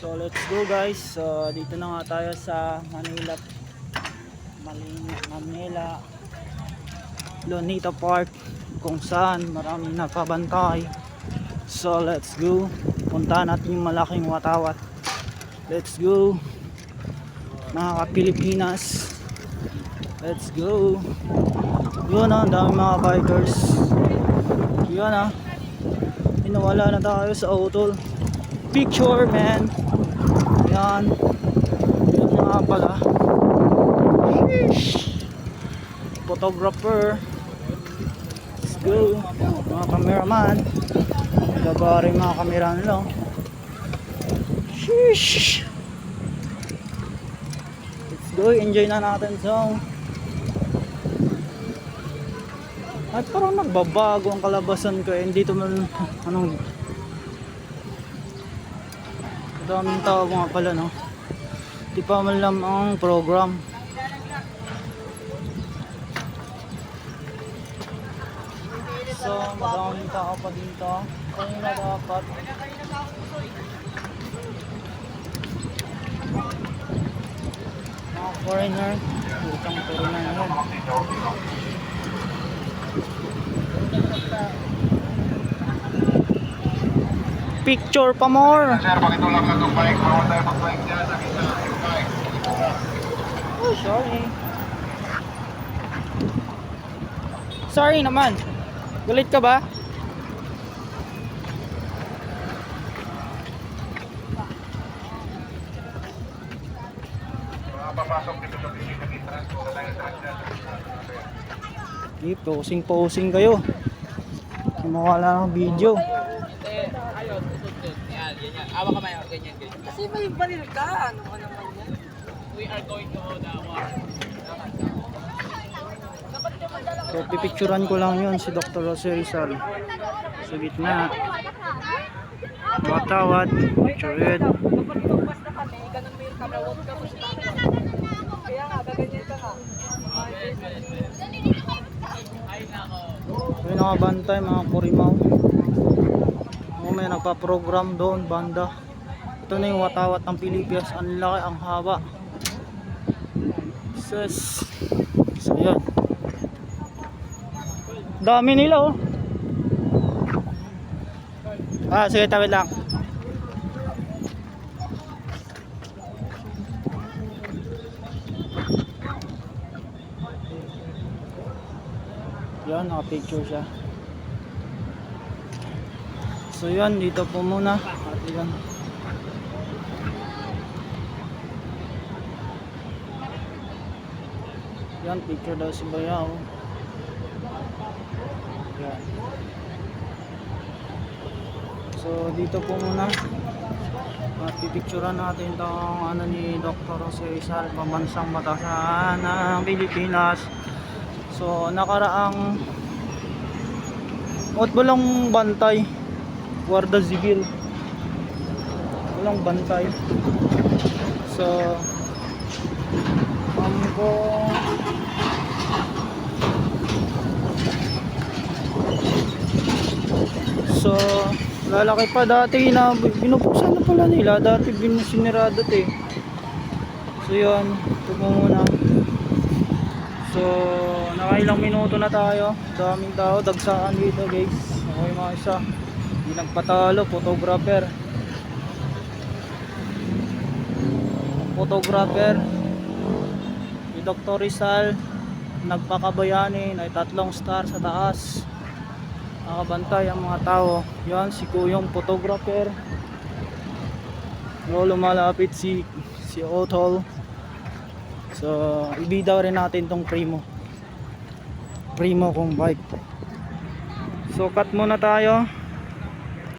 So let's go guys. So dito na nga tayo sa Manila Lonita Park, kung saan maraming nakabantay. So let's go. Puntahan natin yung malaking watawat. Let's go mga ka-Pilipinas. Let's go. Yun ang dami mga bikers. Yun Inawala na tayo sa auto. Picture man. Yan. Yan nga pala. Sheesh. Photographer. Let's go. Mga cameraman. Gagawin mga kamera nila. Sheesh. Let's go. Enjoy na natin so. At parang nagbabago ang kalabasan ko. Hindi ito man daming tao nga pala no. Di pa man lang ang program. So maraming tao pa dito. Kaya na dapat mga foreigner. Utang foreigner na yan. Picture pa more. Sir, pakitulak lang itong bike. Bawal tayo mag-bike dyan. Nakita lang yung bike. Oh, sorry. Sorry naman. Galit ka ba? Papasok dito sa Pilipinas. Wala tayong transfer. Posing kayo. Mukha lang ang video. Ayun, tutut. Yan. Awa ka mayor, ganyan. Kasi may baril ka. Ano naman yan? We are going to the war. So pipicturan ko lang yun si Dr. Jose Rizal. Sa gitna. Watawat. Picture it. Kapag pagpas na kami, ganun may kamawag ka mo siya. Kaya nga, gaganyan ka nga. Ay, nako. May nakabantay mga kurimaw. May nagpa-program doon, banda. Ito na yung watawat ng Pilipinas. Ang laki, ang haba. Sus. So yan. Dami nila sige, tawid lang. Yan, naka-picture siya. So yan, dito po muna. At yan. Yan, picture daw si Bayaw. Yan. So dito po muna. At pipicturean natin itong ni Dr. Jose Rizal, pambansang batasan ng Pilipinas. So nakaraang walang bantay. Guarda Civil. Walang bantay. So So lalaki pa dati na binubuksan na pala nila. Dati binusinirado eh. So yun, ito po muna. So nakailang minuto na tayo. Daming tao, dagsaan dito guys. Okay mga isa. Hindi nagpatalo, photographer. Si Dr. Rizal nagpakabayani, na 3 star sa taas. Nakabantay ang mga tao. Yan si Kuyong photographer. Lumalapit si Otol. So ibida rin natin tong Primo kong bike. So cut muna tayo.